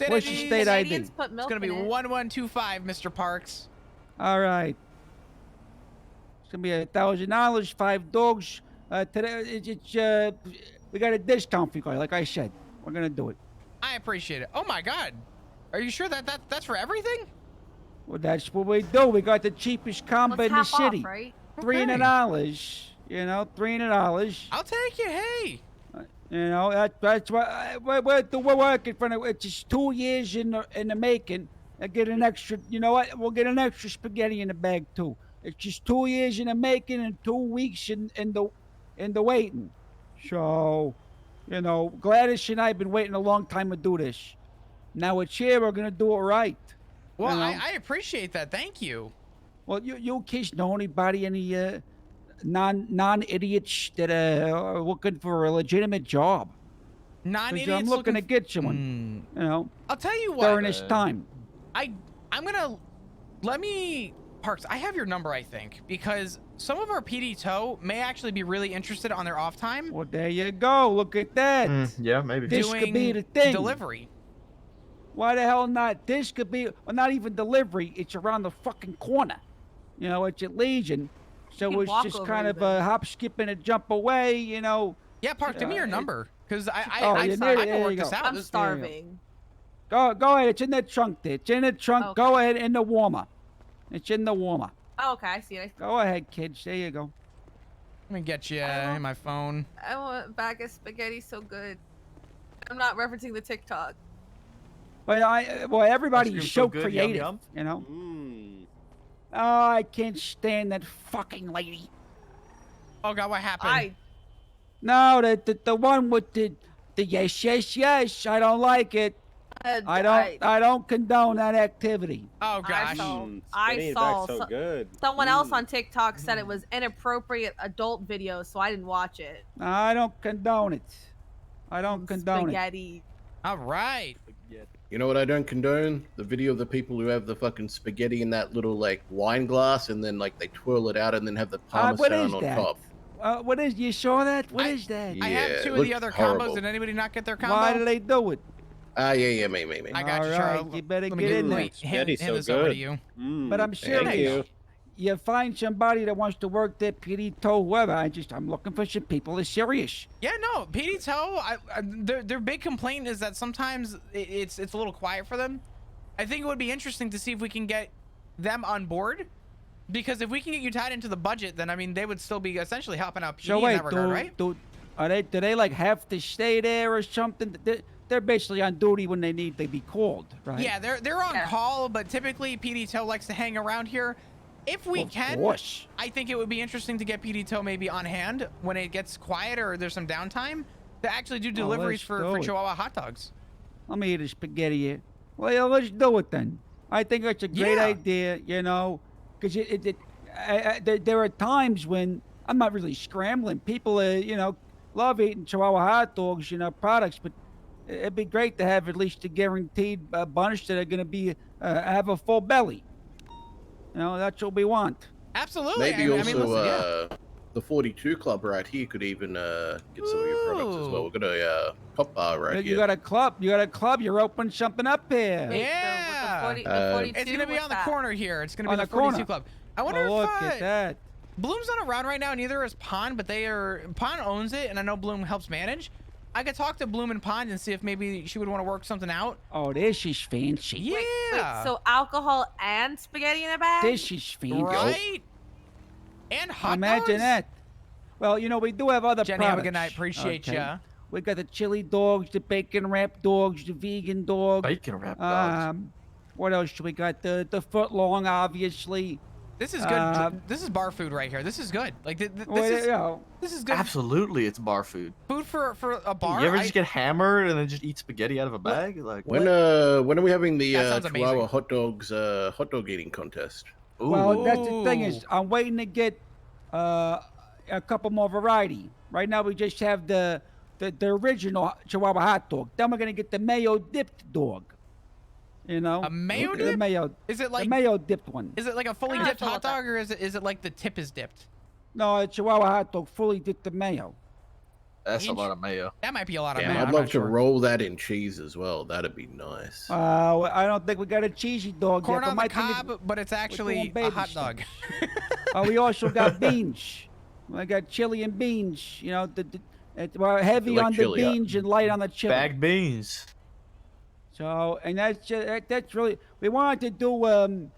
What's your state ID? Canadians put It's milk gonna be in it. 1125, Mr. Parks. All right. It's gonna be $1,000, 5 dogs. Today, we got a discount for you guys. Like I said, we're gonna do it. I appreciate it. Oh my God, are you sure that's for everything? Well, that's what we do. We got the cheapest combo Let's in the half city. off, right? $300. You know, $300. I'll take you. Hey. You know, that's why we're working for it. It's just 2 years in the making. I get an extra. You know what? We'll get an extra spaghetti in the bag too. It's just 2 years in the making and 2 weeks in the waiting. So, you know, Gladys and I have been waiting a long time to do this. Now it's here. We're gonna do it right. Well, you know? I appreciate that. Thank you. Well, you kids know anybody, any non-idiots that are looking for a legitimate job? 'Cause Non-idiots I'm looking to get someone. You know, I'll tell you what. during this time. I'm gonna Parks. I have your number, I think, because some of our PD tow may actually be really interested on their off time. Well, there you go. Look at that. Yeah, maybe. This doing could be the thing. delivery. Why the hell not? This could be, well, not even delivery. It's around the fucking corner. You know, it's at Legion. So can it's walk just over kind of even. a hop, skip, and a jump away, you know. Yeah, Parks, give me your number, because I you can need it. work There you this go. out. I'm This- starving. Go ahead. It's in the trunk there. It's in the trunk. Okay. Go ahead in the warmer. It's in the warmer. Oh, okay, I see it. Go ahead, kids. There you go. Let me get you I in my phone. I want a bag of spaghetti so good. I'm not referencing the TikTok. But everybody's Ice cream so so good, yum, creative, yum. you know. Mmm. Oh, I can't stand that fucking lady. Oh God, what happened? No, the one with the yes, yes, yes. I don't like it. I don't condone that activity. Oh gosh. I saw so good. someone else on TikTok said it was inappropriate adult video, so I didn't watch it. I don't condone it. I don't condone it. Spaghetti. All right. You know what I don't condone? The video of the people who have the fucking spaghetti in that little like wine glass and then like they twirl it out and then have the What parmesan is on that? top. What is? You saw that? What is that? I Yeah, have it 2 of the looked other horrible. combos. Did anybody not get their combo? Why do they do it? Yeah, me. I got you, All Charles. right, you better Let me get in there. hand Spaghetti's so this over to good. you. But I'm Thank serious. you. You find somebody that wants to work there, PD tow, whoever. I'm looking for some people that's serious. Yeah, no, PD tow. Their big complaint is that sometimes it's a little quiet for them. I think it would be interesting to see if we can get them on board, because if we can get you tied into the budget, then I mean they would still be essentially helping out PD So in wait, that regard, right? do they like have to stay there or something? They're basically on duty when they need to be called, right? Yeah, they're on call, but typically PD tow likes to hang around here. If we Of can, course. I think it would be interesting to get PD tow maybe on hand when it gets quiet or there's some downtime to actually do deliveries for do it. Chihuahua hot dogs. Let me eat a spaghetti here. Well, yeah, let's do it then. I think it's a great Yeah. idea, you know, because there are times when I'm not really scrambling. People, you know, love eating Chihuahua hot dogs, you know, products, but it'd be great to have at least a guaranteed bunch that are going to be have a full belly. You know, that's what we want. Absolutely. Maybe I also mean, listen, yeah. the 42 Club right here could even get some of your products as well. We've got a pop bar right You here. got a club. You're opening something up here. Wait, Yeah. the 42, It's gonna be what's on the that? corner here. It's gonna be On the the corner. 42 Club. I wonder Oh, look if at that. Bloom's not around right now, neither is Pond, but Pond owns it, and I know Bloom helps manage. I could talk to Bloom and Pond and see if maybe she would want to work something out. Oh, this is fancy. Yeah. Wait, so alcohol and spaghetti in a bag? This is fancy. Right? And hot Imagine dogs? that. Well, you know, we do have other Jenny, products. have a good night. Appreciate ya. We got the chili dogs, the bacon wrap dogs, the vegan dog. Bacon wrap dogs. What else do we got? The foot long, obviously. This is good. This is bar food right here. This is good. Like Well, this is you know, this is good Absolutely, it's bar food. food for a bar. You ever just get hammered and then just eat spaghetti out of a bag? Like, When are we having the That sounds Chihuahua amazing. hot dog eating contest? ooh. well, that's the thing Ooh. is, I'm waiting to get a couple more variety. Right now, we just have the original Chihuahua hot dog. Then we're gonna get the mayo dipped dog. You know, A mayo the dip? mayo, Is it the like mayo dipped one. is it like a fully Ah, dipped full hot of that. dog, or is it like the tip is dipped? No, a Chihuahua hot dog fully dipped in mayo. That's a Inch? lot of mayo. That might be a lot of Damn, mayo. I'd I'm love not to sure. roll that in cheese as well. That'd be nice. I don't think we got a cheesy dog Corn yet. on but the my thing is, cob, but it's actually a baby hot dog. we also got beans. I got chili and beans. You know, we're heavy like on the chili, beans and light on the chili. Bagged beans. So, and that's really, we wanted to do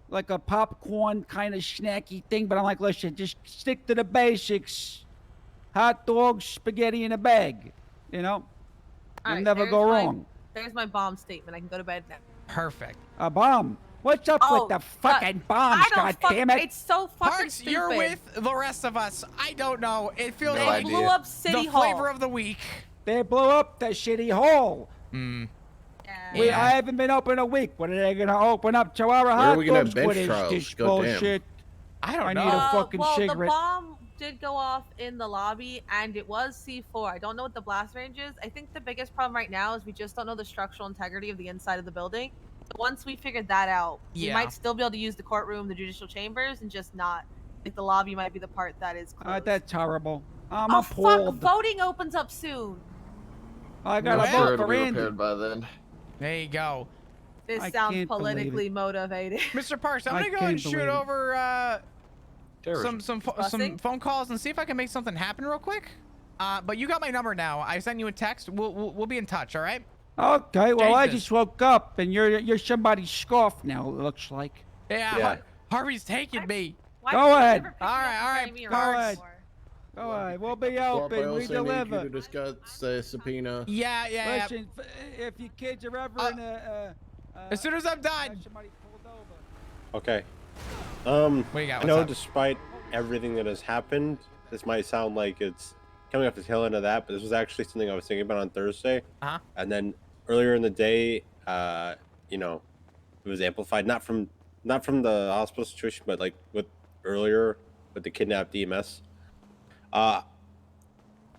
like a popcorn kind of snacky thing, but I'm like, listen, just stick to the basics. Hot dogs, spaghetti in a bag. You know, All you'll right, never there's go my- wrong. There's my bomb statement. I can go to bed now. Perfect. A bomb. What's up Oh, with the fucking bombs? I don't God damn it! It's so fucking Parks, stupid. you're with the rest of us. I don't know. It feels No They like idea. blew up City the Hall. flavor of the week. They blew up the shitty hall. Mm. Yeah. I haven't been open a week. What are they gonna open up to our Where hot are we gonna have dogs? bench What is trials? this Goddamn. bullshit? I don't I know. need a fucking well, cigarette. the bomb did go off in the lobby, and it was C4. I don't know what the blast range is. I think the biggest problem right now is we just don't know the structural integrity of the inside of the building. So once we figured that out, we Yeah. might still be able to use the courtroom, the judicial chambers, and just not. Like the lobby might be the part that is closed. That's horrible. I'm oh fuck! appalled. Voting opens up soon. I I'm gotta sure vote it'll for be Andy. repaired by then. There you go. This I sounds can't believe politically motivated. Mr. Parks, I'm I gonna go can't and shoot believe it. over Terrorism. some Busing? phone calls and see if I can make something happen real quick. But you got my number now. I sent you a text. We'll be in touch. All right. Okay, well I Jesus. just woke up and you're somebody's scoff now. It looks like. Yeah. Yeah. Harvey's taking me. Why Go did you ahead. never pick me All up right, and all carry right, me go around ahead. more? All right, we'll be Bob, I open. We also need you deliver. to discuss the subpoena. Yeah. Listen, if your kids are ever in a, As soon as I'm done. somebody pulled over. Okay. What do you got? I know What's up? despite everything that has happened, this might sound like it's coming off the tail end of that, but this was actually something I was thinking about on Thursday. Uh-huh. And then earlier in the day, you know, it was amplified not from the hospital situation, but like with earlier with the kidnapped EMS. I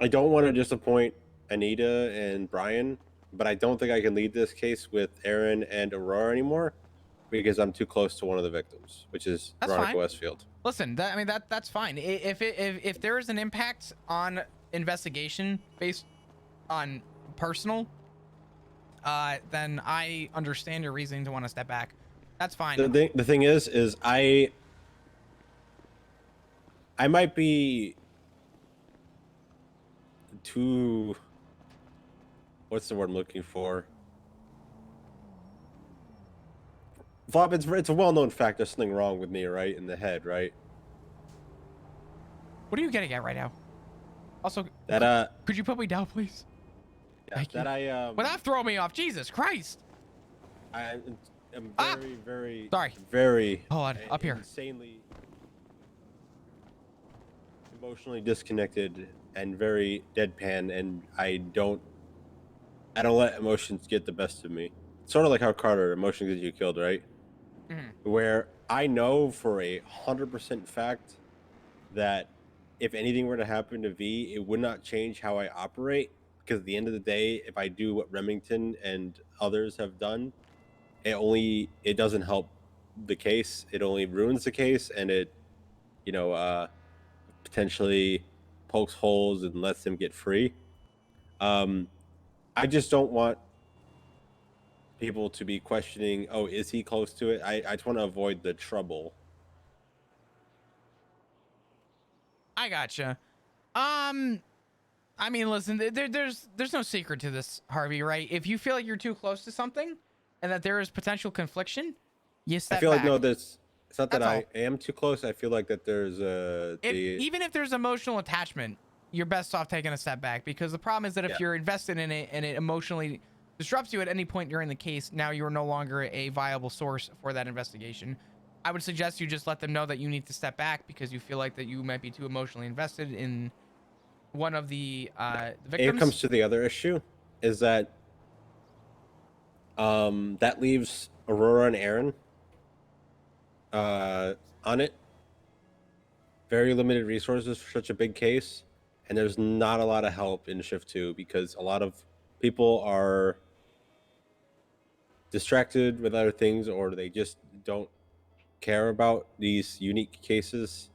don't want to disappoint Anita and Brian, but I don't think I can lead this case with Aaron and Aurora anymore because I'm too close to one of the victims, which is That's Veronica fine. Westfield. Listen, that's fine. If there is an impact on investigation based on personal, then I understand your reasoning to want to step back. That's fine. The thing is I might be too, what's the word I'm looking for? Bob, it's a well-known fact there's something wrong with me, right? In the head, right? What are you getting at right now? Also, That could you put me down, please? Thank that you. I Without throwing me off, Jesus Christ! I am Ah! very Sorry. very Hold on, up here. insanely emotionally disconnected and very deadpan, and I don't let emotions get the best of me. Sort of like how Carter, emotions get you killed, right? Mhm. Where I know for 100% fact that if anything were to happen to V, it would not change how I operate. Because at the end of the day, if I do what Remington and others have done, it doesn't help the case. It only ruins the case, and it, potentially pokes holes and lets them get free. I just don't want people to be questioning, oh, is he close to it? I just want to avoid the trouble. I gotcha. I mean, listen, there's no secret to this, Harvey, right? If you feel like you're too close to something and that there is potential confliction, you step I feel back. like, no, it's not that That's I am too close. I feel like that there's Even if there's emotional attachment, you're best off taking a step back, because the problem is that if Yeah. you're invested in it and it emotionally disrupts you at any point during the case, now you're no longer a viable source for that investigation. I would suggest you just let them know that you need to step back because you feel like that you might be too emotionally invested in one of the victims. It comes to the other issue is that that leaves Aurora and Aaron on it. Very limited resources for such a big case, and there's not a lot of help in Shift 2 because a lot of people are distracted with other things, or they just don't care about these unique cases.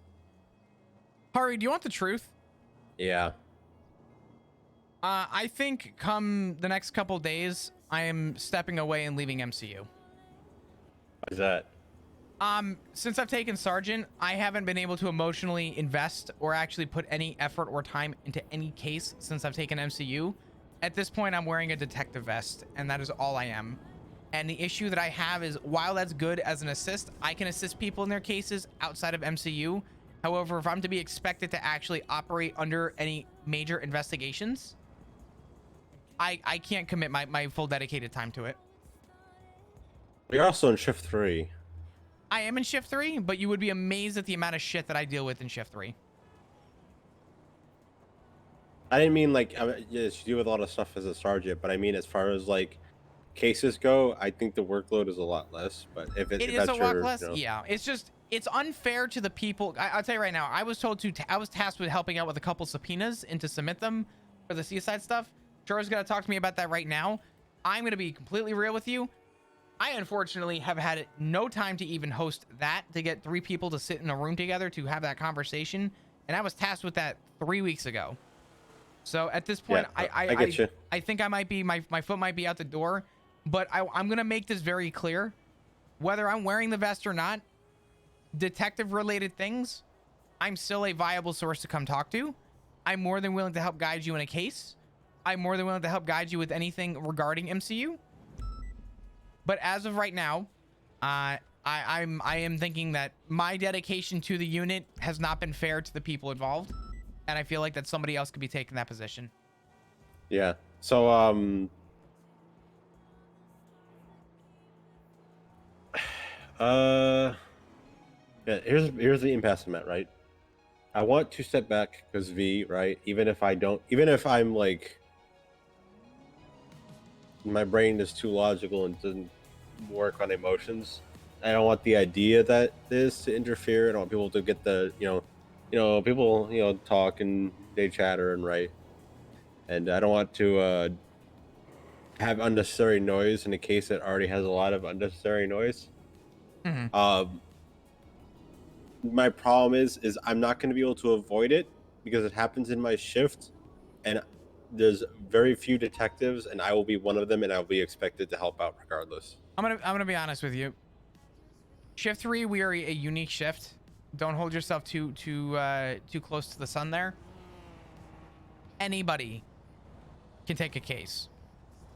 Harvey, do you want the truth? Yeah. I think come the next couple days, I am stepping away and leaving MCU. Why is that? Since I've taken Sergeant, I haven't been able to emotionally invest or actually put any effort or time into any case since I've taken MCU. At this point, I'm wearing a detective vest, and that is all I am. And the issue that I have is, while that's good as an assist, I can assist people in their cases outside of MCU. However, if I'm to be expected to actually operate under any major investigations, I can't commit my full dedicated time to it. You're also in shift 3. I am in shift 3, but you would be amazed at the amount of shit that I deal with in shift 3. I didn't mean like yes, you deal with a lot of stuff as a sergeant, but I mean as far as like cases go, I think the workload is a lot less. But if It if is that's a lot your, less. you know, Yeah, it's just, it's unfair to the people. I'll tell you right now, I was told to, I was tasked with helping out with a couple subpoenas and to submit them for the seaside stuff. Jor's gonna talk to me about that right now. I'm gonna be completely real with you. I unfortunately have had no time to even host that, to get 3 people to sit in a room together to have that conversation. And I was tasked with that 3 weeks ago. So at this point, yeah, I get you. I think I might be, my foot might be out the door, but I'm going to make this very clear. Whether I'm wearing the vest or not, detective related things, I'm still a viable source to come talk to. I'm more than willing to help guide you in a case. I'm more than willing to help guide you with anything regarding MCU. But as of right now, I am thinking that my dedication to the unit has not been fair to the people involved, and I feel like that somebody else could be taking that position. Yeah. So yeah, here's the impasse I'm at, right? I want to step back because V, right? Even if I'm like, my brain is too logical and doesn't work on emotions. I don't want the idea that this to interfere. I don't want people to get the, people, talk and they chatter and write. And I don't want to have unnecessary noise in a case that already has a lot of unnecessary noise. Mm-hmm. My problem is I'm not going to be able to avoid it because it happens in my shift, and there's very few detectives, and I will be one of them, and I'll be expected to help out regardless. I'm gonna be honest with you. Shift 3, we are a unique shift. Don't hold yourself too close to the sun there. Anybody can take a case.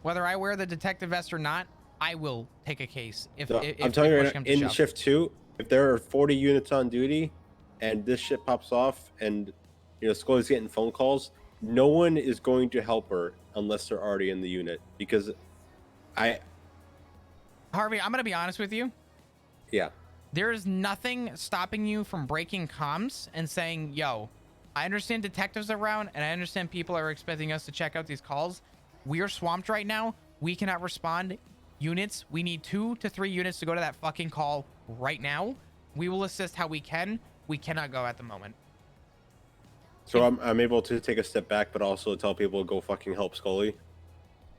Whether I wear the detective vest or not, I will take a case. If I'm telling you push right now, comes to in shove. shift 2, if there are 40 units on duty, and this shit pops off, and Scully's getting phone calls, no one is going to help her unless they're already in the unit, because Harvey, I'm gonna be honest with you. Yeah. There is nothing stopping you from breaking comms and saying, yo, I understand detectives are around and I understand people are expecting us to check out these calls. We are swamped right now. We cannot respond. Units, we need 2 to 3 units to go to that fucking call right now. We will assist how we can. We cannot go at the moment. So I'm able to take a step back, but also tell people to go fucking help Scully.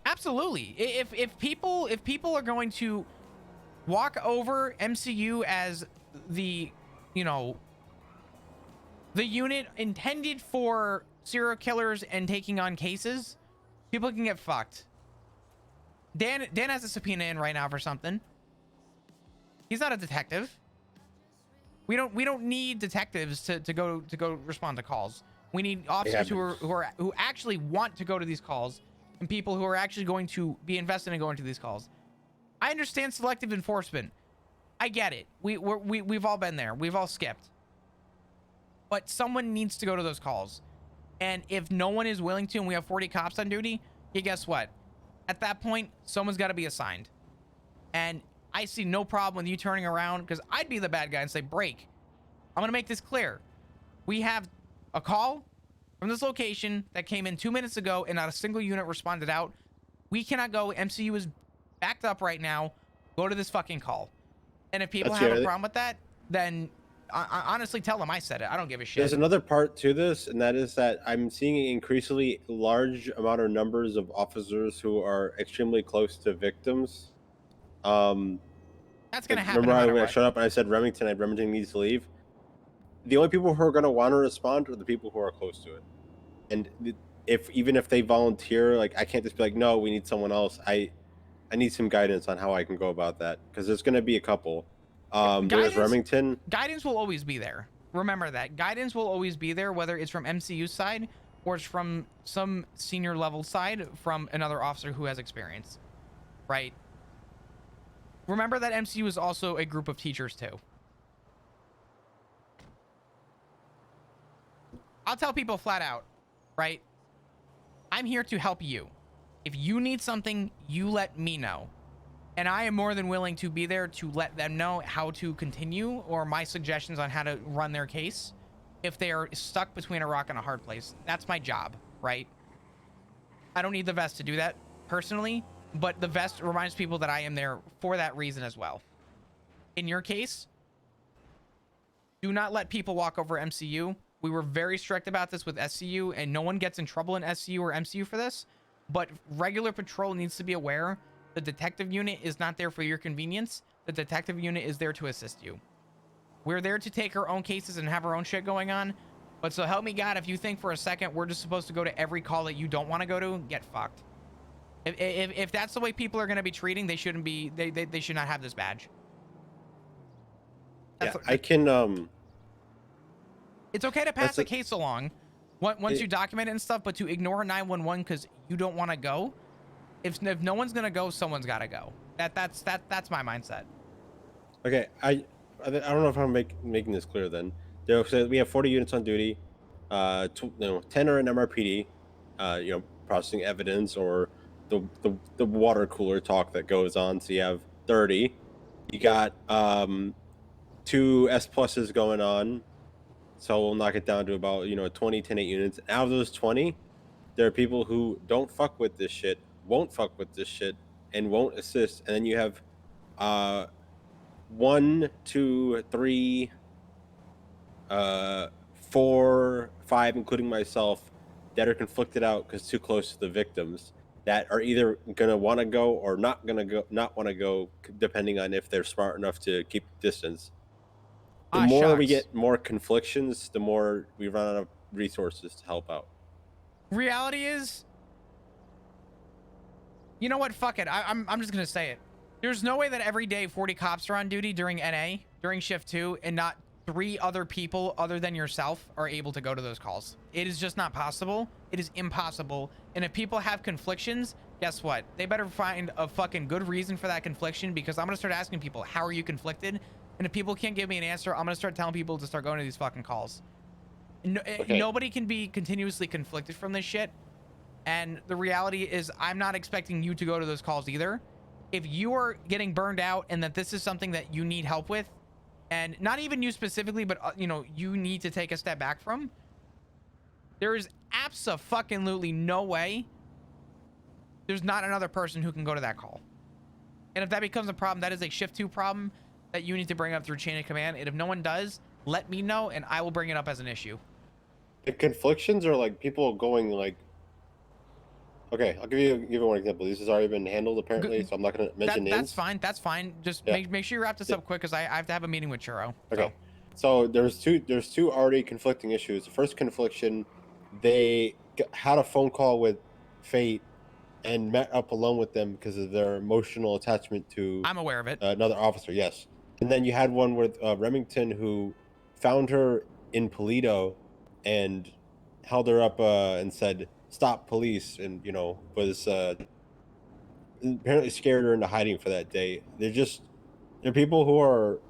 Absolutely. If people are going to walk over MCU as the the unit intended for serial killers and taking on cases, people can get fucked. Dan has a subpoena in right now for something. He's not a detective. We don't need detectives to go respond to calls. We need officers who actually want to go to these calls, and people who are actually going to be invested in going to these calls. I understand selective enforcement. I get it. We've all been there. We've all skipped. But someone needs to go to those calls. And if no one is willing to, and we have 40 cops on duty, yeah, guess what? At that point, someone's got to be assigned. And I see no problem with you turning around, because I'd be the bad guy and say, break. I'm going to make this clear. We have a call from this location that came in 2 minutes ago, and not a single unit responded out. We cannot go. MCU is backed up right now. Go to this fucking call. And if people have a problem with that, then I honestly tell them I said it. I don't give a shit. There's another part to this, and that is that I'm seeing an increasingly large amount of numbers of officers who are extremely close to victims. That's gonna happen. Remember no when I what. showed up and I said Remington needs to leave? The only people who are going to want to respond are the people who are close to it. And even if they volunteer, like I can't just be like, no, we need someone else. I need some guidance on how I can go about that, because there's going to be a couple. There's Remington. Guidance will always be there. Remember that. Guidance will always be there, whether it's from MCU side or it's from some senior level side from another officer who has experience. Right? Remember that MCU is also a group of teachers too. I'll tell people flat out, right? I'm here to help you. If you need something, you let me know. And I am more than willing to be there to let them know how to continue or my suggestions on how to run their case if they are stuck between a rock and a hard place. That's my job, right? I don't need the vest to do that personally, but the vest reminds people that I am there for that reason as well. In your case, do not let people walk over MCU. We were very strict about this with SCU, and no one gets in trouble in SCU or MCU for this, but regular patrol needs to be aware the detective unit is not there for your convenience. The detective unit is there to assist you. We're there to take our own cases and have our own shit going on, but so help me God, if you think for a second we're just supposed to go to every call that you don't want to go to, get fucked. If that's the way people are going to be treating, they shouldn't be, they should not have this badge. Yeah, I can, it's okay to pass a case along once you document it and stuff, but to ignore 911 because you don't want to go, if no one's gonna go, someone's got to go. That's my mindset. Okay, I don't know if I'm making this clear. Then so we have 40 units on duty. 10 are in MRPD. Processing evidence or the water cooler talk that goes on. So you have 30. You got 2 S pluses going on. So we'll knock it down to about 20, 10-8 units. Out of those 20, there are people who don't fuck with this shit, won't fuck with this shit, and won't assist. And then you have 1, 2, 3, 4, 5, including myself, that are conflicted out because too close to the victims, that are either gonna want to go or not want to go, depending on if they're smart enough to keep distance. The more we get more conflictions, the more we run out of resources to help out. Reality is, you know what? Fuck it. I'm just gonna say it. There's no way that every day 40 cops are on duty during NA, during shift 2, and not 3 other people other than yourself are able to go to those calls. It is just not possible. It is impossible. And if people have conflictions, guess what? They better find a fucking good reason for that confliction, because I'm gonna start asking people, how are you conflicted? And if people can't give me an answer, I'm gonna start telling people to start going to these fucking calls. Nobody can be continuously conflicted from this shit. And the reality is, I'm not expecting you to go to those calls either. If you are getting burned out and that this is something that you need help with, and not even you specifically, but you need to take a step back from, there is abso-fucking-lutely no way there's not another person who can go to that call. And if that becomes a problem, that is a shift 2 problem that you need to bring up through chain of command. And if no one does, let me know and I will bring it up as an issue. The conflictions are like people going like, okay, I'll give you one example. This has already been handled apparently, so I'm not going to mention names. That's fine. That's fine. Just make sure you wrap this up quick, because I have to have a meeting with Churro. Okay. So there's two already conflicting issues. The first confliction, they had a phone call with Fate and met up alone with them because of their emotional attachment to. I'm aware of it. Another officer, yes. And then you had one with Remington, who found her in Polito and held her up and said, "Stop, police," and was apparently scared her into hiding for that day. They're people who are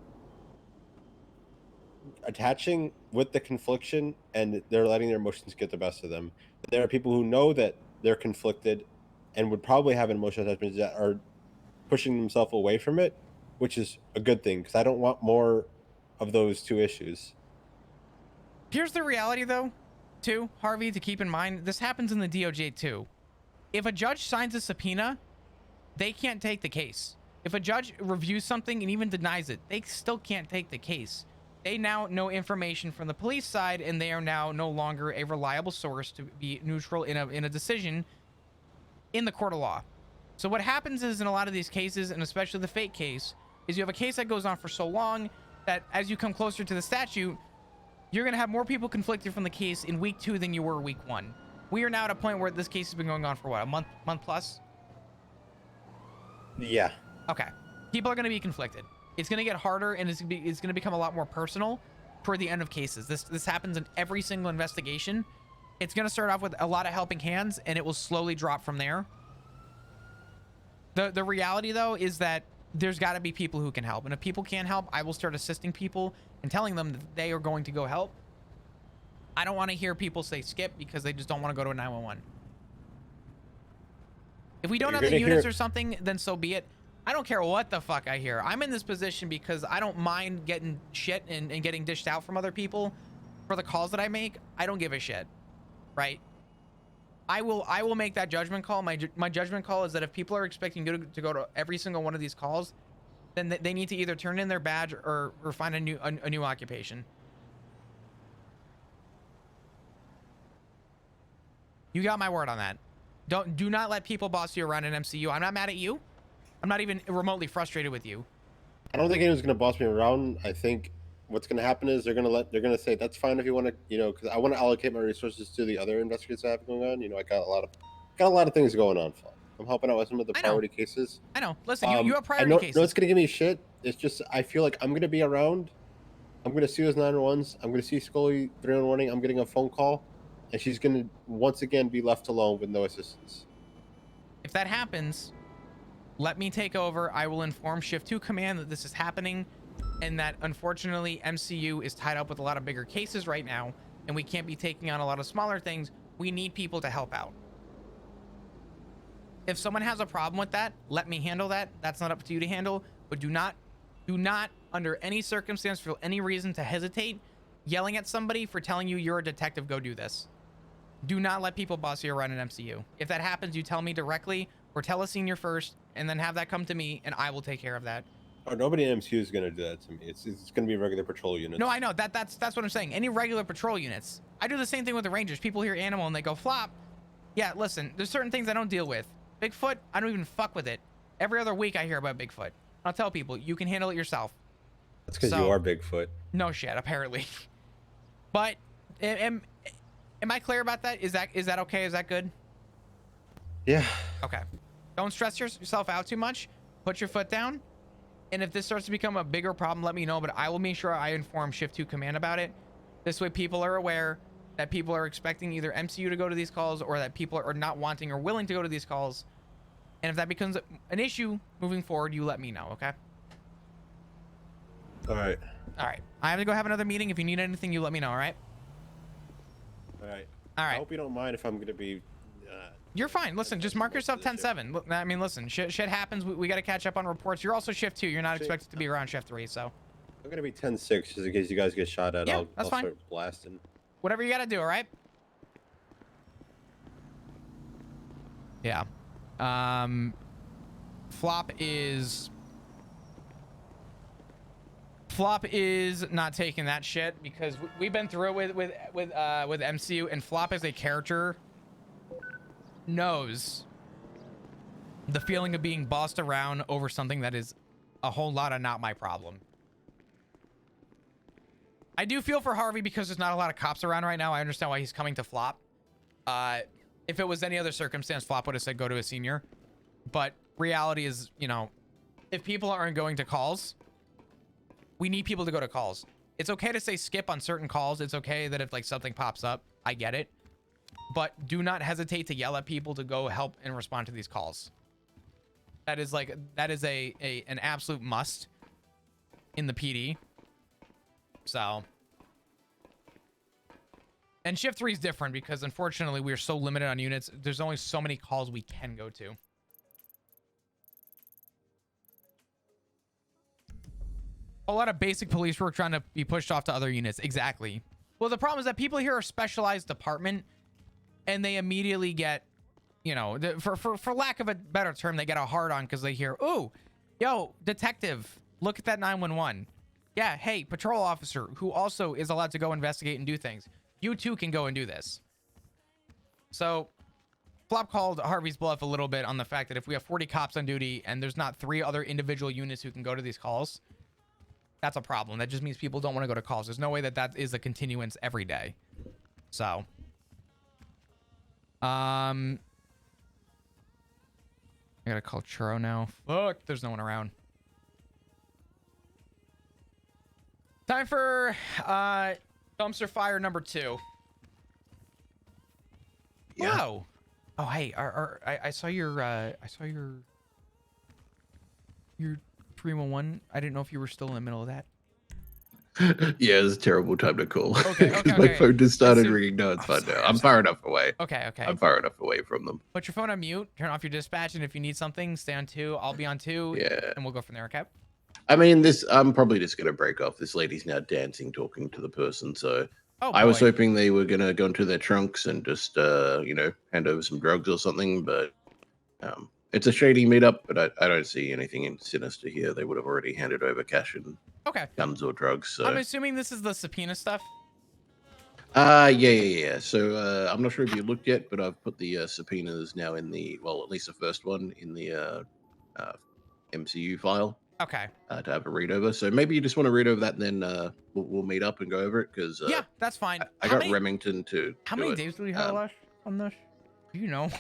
attaching with the confliction, and they're letting their emotions get the best of them. There are people who know that they're conflicted and would probably have an emotional attachment that are pushing themselves away from it, which is a good thing, because I don't want more of those two issues. Here's the reality, though, too, Harvey, to keep in mind. This happens in the DOJ, too. If a judge signs a subpoena, they can't take the case. If a judge reviews something and even denies it, they still can't take the case. They now know information from the police side, and they are now no longer a reliable source to be neutral in a decision in the court of law. So what happens is, in a lot of these cases, and especially the Fate case, is you have a case that goes on for so long that as you come closer to the statute, you're going to have more people conflicted from the case in week 2 than you were week 1. We are now at a point where this case has been going on for what, a month plus? Yeah. Okay. People are going to be conflicted. It's going to get harder, and it's going to become a lot more personal toward the end of cases. This happens in every single investigation. It's going to start off with a lot of helping hands, and it will slowly drop from there. The reality, though, is that there's got to be people who can help. And if people can't help, I will start assisting people and telling them that they are going to go help. I don't want to hear people say skip because they just don't want to go to a 911. If we don't have the units or something, then so be it. I don't care what the fuck I hear. I'm in this position because I don't mind getting shit and getting dished out from other people for the calls that I make. I don't give a shit, right? I will make that judgment call. My judgment call is that if people are expecting you to go to every single one of these calls, then they need to either turn in their badge or find a new occupation. You got my word on that. Do not let people boss you around in MCU. I'm not mad at you. I'm not even remotely frustrated with you. I don't think anyone's gonna boss me around. I think what's gonna happen is they're gonna say that's fine if you want to, because I want to allocate my resources to the other investigations I have going on. I got a lot of things going on. I'm helping out with some of the priority cases. I know. Listen, you have priority cases. No, it's gonna give me shit. It's just I feel like I'm gonna be around. I'm gonna see those 911s. I'm gonna see Scully 311. I'm getting a phone call, and she's gonna once again be left alone with no assistance. If that happens, let me take over. I will inform Shift 2 Command that this is happening and that unfortunately MCU is tied up with a lot of bigger cases right now and we can't be taking on a lot of smaller things. We need people to help out. If someone has a problem with that, let me handle that. That's not up to you to handle, but do not under any circumstance for any reason to hesitate yelling at somebody for telling you you're a detective, go do this. Do not let people boss you around in MCU. If that happens, you tell me directly or tell a senior first and then have that come to me and I will take care of that. Oh, nobody in MCU is going to do that to me. It's going to be regular patrol units. No, I know. That's what I'm saying. Any regular patrol units. I do the same thing with the Rangers. People hear animal and they go flop. Yeah, listen, there's certain things I don't deal with. Bigfoot, I don't even fuck with it. Every other week I hear about Bigfoot. I'll tell people, you can handle it yourself. That's because you are Bigfoot. No shit, apparently. But am I clear about that? Is that okay? Is that good? Yeah. Okay. Don't stress yourself out too much. Put your foot down. And if this starts to become a bigger problem, let me know. But I will make sure I inform Shift 2 Command about it. This way people are aware that people are expecting either MCU to go to these calls or that people are not wanting or willing to go to these calls. And if that becomes an issue moving forward, you let me know, okay? All right. All right. I have to go have another meeting. If you need anything, you let me know, all right? All right. All right. I hope you don't mind if I'm going to be... You're fine. Listen, just mark yourself 10-7. I mean, listen, shit happens. We got to catch up on reports. You're also Shift 2. You're not expected to be around Shift 3, so. I'm going to be 10-6 just in case you guys get shot at. Yeah, I'll fine. start blasting. Whatever you got to do, all right? Yeah. Flop is not taking that shit because we've been through it with MCU, and Flop as a character knows the feeling of being bossed around over something that is a whole lot of not my problem. I do feel for Harvey because there's not a lot of cops around right now. I understand why he's coming to Flop. If it was any other circumstance, Flop would have said go to a senior. But reality is, if people aren't going to calls, we need people to go to calls. It's okay to say skip on certain calls. It's okay that if like something pops up, I get it. But do not hesitate to yell at people to go help and respond to these calls. That is an absolute must in the PD. So, and Shift 3 is different because unfortunately we are so limited on units. There's only so many calls we can go to. A lot of basic police work trying to be pushed off to other units. Exactly. Well, the problem is that people here are specialized department and they immediately get, for lack of a better term, they get a hard on because they hear, ooh, yo, detective, look at that 911. Yeah, hey, patrol officer who also is allowed to go investigate and do things. You too can go and do this. So Flop called Harvey's bluff a little bit on the fact that if we have 40 cops on duty and there's not 3 other individual units who can go to these calls, that's a problem. That just means people don't want to go to calls. There's no way that is a continuance every day. So I gotta call Churro now. Fuck, there's no one around. Time for dumpster fire number 2. Yeah. Wow. Oh, hey, I saw your 311. I didn't know if you were still in the middle of that. Yeah, it's a terrible time to call. Okay, 'Cause okay, my okay. phone just started Assume- ringing. No, it's I'm fine sorry, now. I'm I'm far enough away. Okay, okay. I'm far enough away from them. Put your phone on mute. Turn off your dispatch, and if you need something, stay on 2. I'll be on 2. Yeah. And we'll go from there. Okay. I mean, I'm probably just gonna break off. This lady's now dancing, talking to the person. So Oh, I was boy. hoping they were gonna go into their trunks and just, hand over some drugs or something. But it's a shady meetup. But I don't see anything sinister here. They would have already handed over cash and Okay. guns or drugs. So I'm assuming this is the subpoena stuff. yeah. So I'm not sure if you looked yet, but I've put the subpoenas now in at least the first one in the MCU file. Okay. To have a read over. So maybe you just want to read over that, and then we'll meet up and go over it. Because Yeah, that's fine. I got Remington to. How do many it. days do we have left on this? Do you know?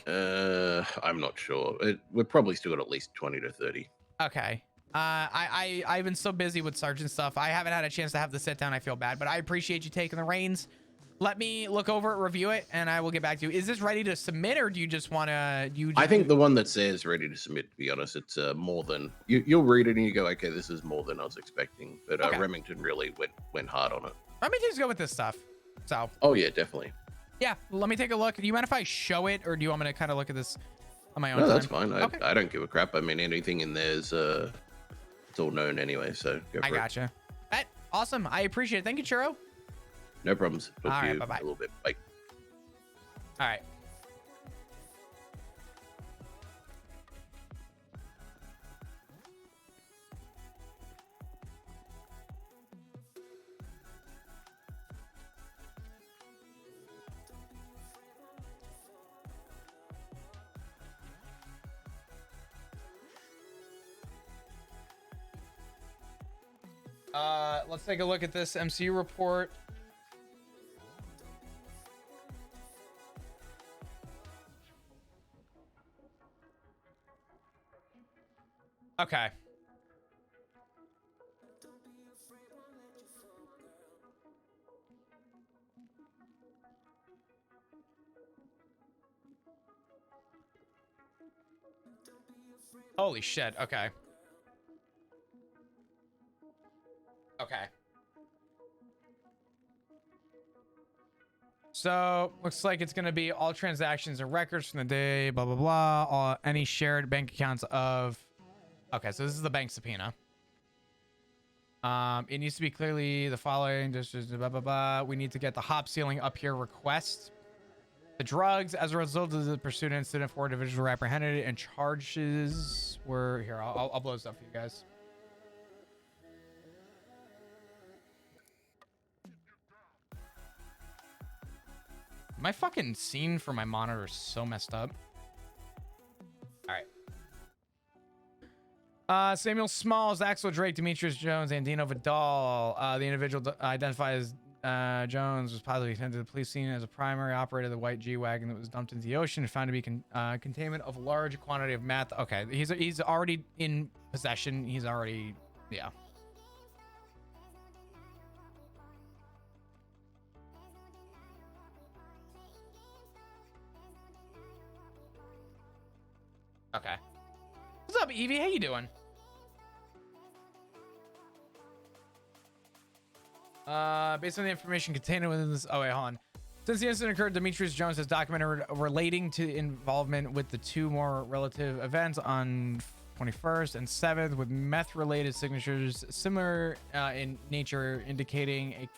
I'm not sure. We've probably still got at least 20 to 30. Okay. I've been so busy with Sergeant stuff. I haven't had a chance to have the sit down. I feel bad, but I appreciate you taking the reins. Let me look over it, review it, and I will get back to you. Is this ready to submit, or do you just want to? I think the one that says ready to submit. To be honest, it's more than you'll read it and you go, okay, this is more than I was expecting. But Okay. Remington really went hard on it. Let me just go with this stuff. So. Oh yeah, definitely. Yeah, let me take a look. Do you mind if I show it, or do you want me to kind of look at this on my own? No, time? that's fine. Okay. I don't give a crap. I mean, anything in there's it's all known anyway. So go for I gotcha. That awesome. I appreciate it. Thank you, Churro. No problems. Talk All to right, you bye-bye. a little bit. Bye. All right. Let's take a look at this MCU report. Okay. Holy shit. Okay. Okay. So looks like it's going to be all transactions and records from the day, blah, blah, blah. All, any shared bank accounts of. Okay, so this is the bank subpoena. It needs to be clearly the following. Just blah, blah, blah. We need to get the hop ceiling up here request. The drugs, as a result of the pursuit incident, 4 individuals were apprehended and charges were here. I'll blow this up for you guys. My fucking scene for my monitor is so messed up. All right. Samuel Smalls, Axel Drake, Demetrius Jones, and Dino Vidal. The individual identified as Jones was positively sent to the police scene as a primary operator of the white G-Wagon that was dumped into the ocean and found to be containment of a large quantity of meth. Okay, he's already in possession. He's already, yeah. Okay. What's up, Evie? How you doing? Based on the information contained within this... Oh, wait, hold on. Since the incident occurred, Demetrius Jones has documented relating to involvement with the 2 more relative events on 21st and 7th with meth-related signatures similar in nature, indicating a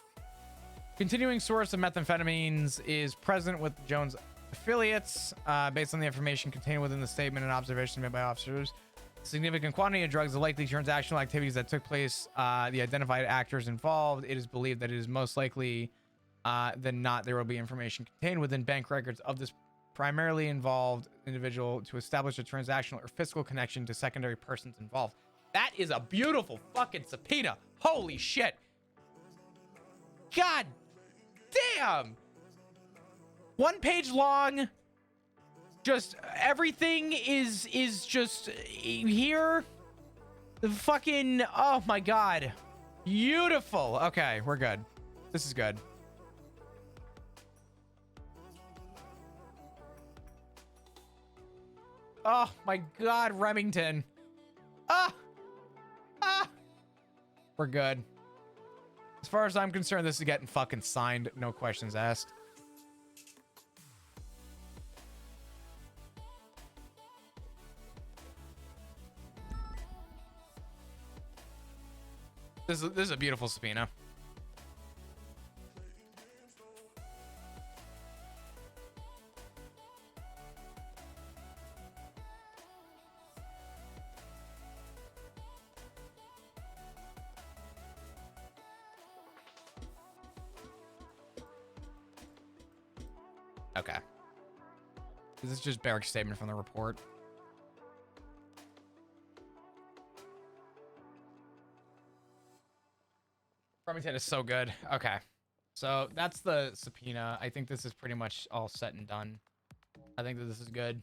continuing source of methamphetamines is present with Jones' affiliates. Based on the information contained within the statement and observations made by officers, significant quantity of drugs, the likely transactional activities that took place, the identified actors involved, it is believed that it is most likely than not there will be information contained within bank records of this primarily involved individual to establish a transactional or fiscal connection to secondary persons involved. That is a beautiful fucking subpoena. Holy shit. God damn. 1 page long, Just everything is just here. The fucking, oh my god, beautiful. Okay, we're good. This is good. Oh my god, Remington. Ah, we're good. As far as I'm concerned, this is getting fucking signed. No questions asked. This is a beautiful subpoena. Okay. This is just Barrick's statement from the report. Remington is so good. Okay. So that's the subpoena. I think this is pretty much all set and done. I think that this is good.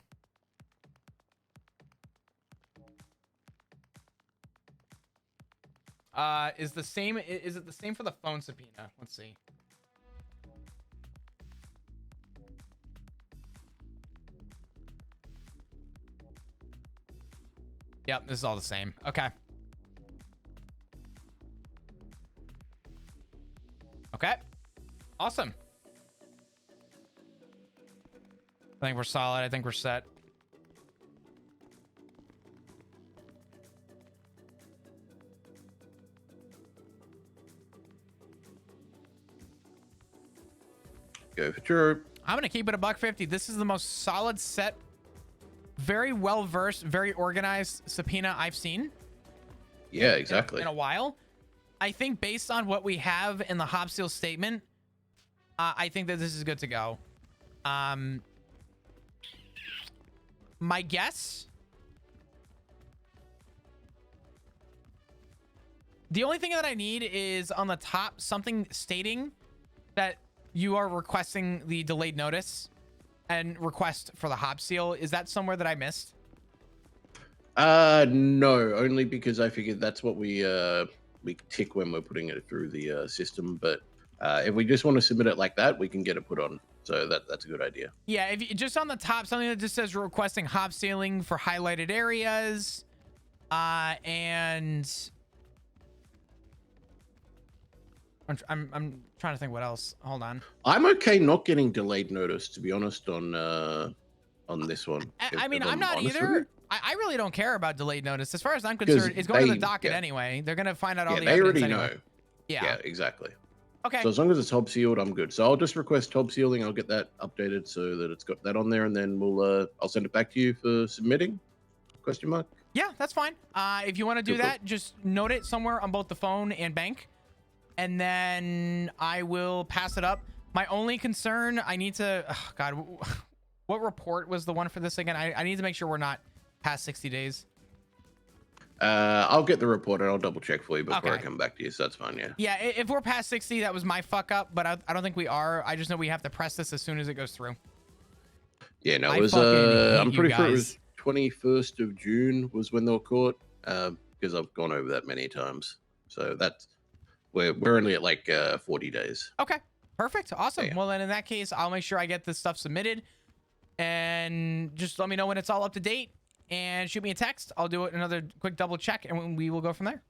Is it the same for the phone subpoena? Let's see. Yep, this is all the same. Okay. Okay. Awesome. I think we're solid. I think we're set. Go for true. I'm gonna keep it $150. This is the most solid set, very well versed, very organized subpoena I've seen. Yeah, exactly. In a while. I think based on what we have in the Hop Seal statement, I think that this is good to go. My guess. The only thing that I need is on the top something stating that you are requesting the delayed notice and request for the Hop Seal. Is that somewhere that I missed? No, only because I figured that's what we tick when we're putting it through the system. But if we just want to submit it like that, we can get it put on. So that's a good idea. Yeah, if you just on the top, something that just says requesting hop sealing for highlighted areas, and I'm trying to think what else. Hold on. I'm okay not getting delayed notice, to be honest, on this one. I mean, I'm not honest with either. you. I really don't care about delayed notice. As far as I'm concerned, it's going to the docket yeah. anyway. They're going to find out all the they evidence already anyway. know. Yeah. Yeah, exactly. Okay. So as long as it's top sealed, I'm good. So I'll just request top sealing. I'll get that updated so that it's got that on there, and then I'll send it back to you for submitting. Question mark. Yeah, that's fine. If you want to do Cool. that, just note it somewhere on both the phone and bank, and then I will pass it up. My only concern, I need to, oh God, what report was the one for this again? I need to make sure we're not past 60 days. I'll get the report and I'll double check for you before Okay. I come back to you. So that's fine. Yeah. Yeah, if we're past 60, that was my fuck up, but I don't think we are. I just know we have to press this as soon as it goes through. Yeah. No, I it was. fucking hate I'm you pretty sure it guys. was 21st of June was when they were caught. Because I've gone over that many times. So that's we're only at like 40 days. Okay, perfect. Awesome. Yeah. Well, then in that case, I'll make sure I get this stuff submitted, and just let me know when it's all up to date and shoot me a text. I'll do it another quick double check, and we will go from there.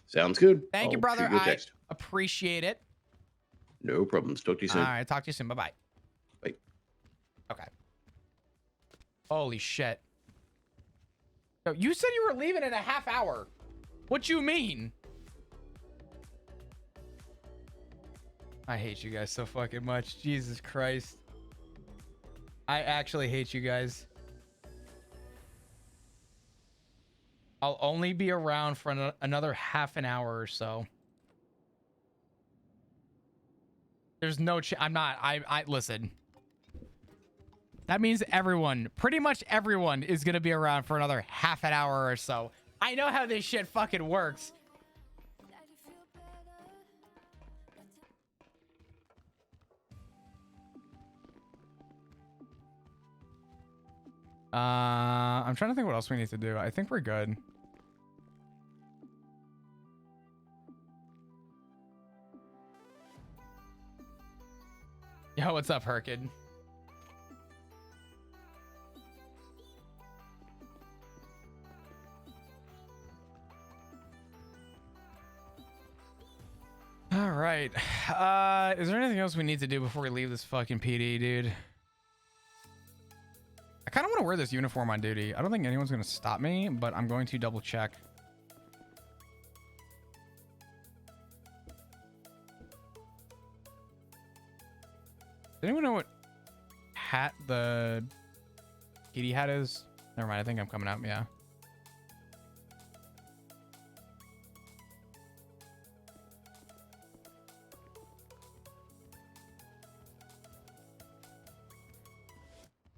Sounds good. Thank you, I'll brother. shoot you a I text. appreciate it. No problems. Talk to you soon. All right, talk to you soon. Bye-bye. Bye. Okay. Holy shit. So you said you were leaving in a half hour. What you mean? I hate you guys so fucking much. Jesus Christ. I actually hate you guys. I'll only be around for another half an hour or so. There's no I'm not. I listen. That means everyone, pretty much everyone, is going to be around for another half an hour or so. I know how this shit fucking works. I'm trying to think what else we need to do. I think we're good. Yo, what's up, Herkid? All right. Is there anything else we need to do before we leave this fucking PD, dude? I kind of want to wear this uniform on duty. I don't think anyone's going to stop me, but I'm going to double check. Does anyone know what hat the PD hat is? Never mind. I think I'm coming out. Yeah.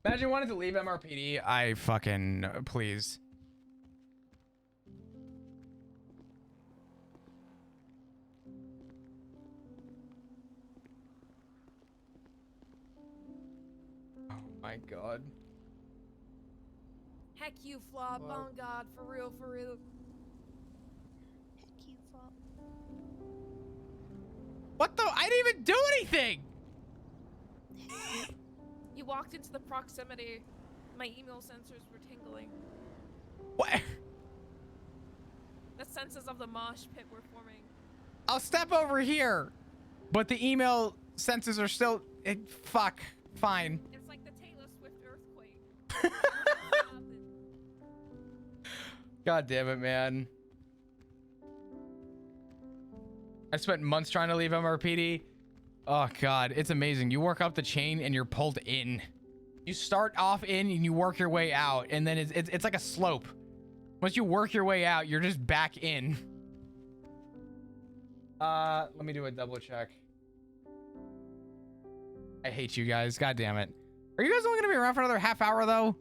Imagine wanting to leave MRPD. I fucking please. Oh my god. Heck you, Flop. Oh god, for real, for real. Heck you, Flop. What the? I didn't even do anything. You walked into the proximity. My email sensors were tingling. What? The senses of the mosh pit were forming. I'll step over here, but the email senses are still. Fuck. Fine. It's like the Taylor Swift earthquake. God damn it, man. I spent months trying to leave MRPD. Oh god, it's amazing. You work up the chain and you're pulled in. You start off in and you work your way out, and then it's like a slope. Once you work your way out, you're just back in. Let me do a double check. I hate you guys. God damn it. Are you guys only gonna be around for another half hour though?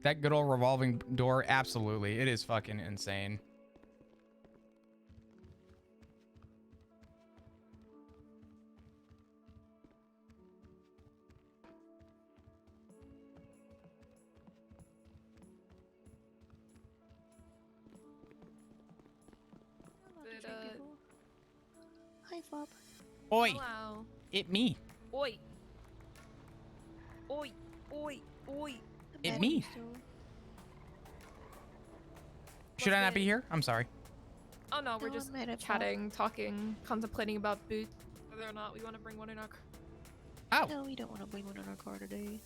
That good old revolving door, absolutely. It is fucking insane. Hi, Flop. Oi, Hello. it me. Oi. Oi. Oi. Oi. It me. Should I not be here? I'm sorry. Oh no, we're No, just I'm mad at Flop. chatting, talking, contemplating about boots. Whether or not we want to bring one in our car. Oh. No, we don't want to bring one in our car today.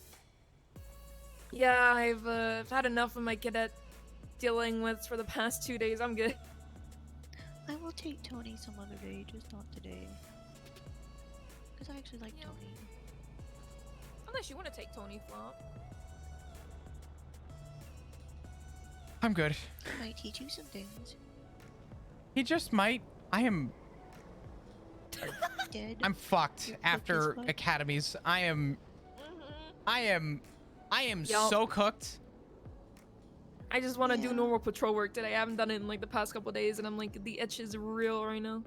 Yeah, I've had enough of my cadet dealing with for the past 2 days. I'm good. I will take Tony some other day, just not today. Because I actually like Yeah. Tony. Unless you want to take Tony, Flop. I'm good. He might teach you some things. He just might. I am. Dead. I'm fucked You're after cooked as fuck. academies. I am Yup. so cooked. I just want to do Yeah. normal patrol work today. I haven't done it in like the past couple days, and I'm like, the itch is real right now.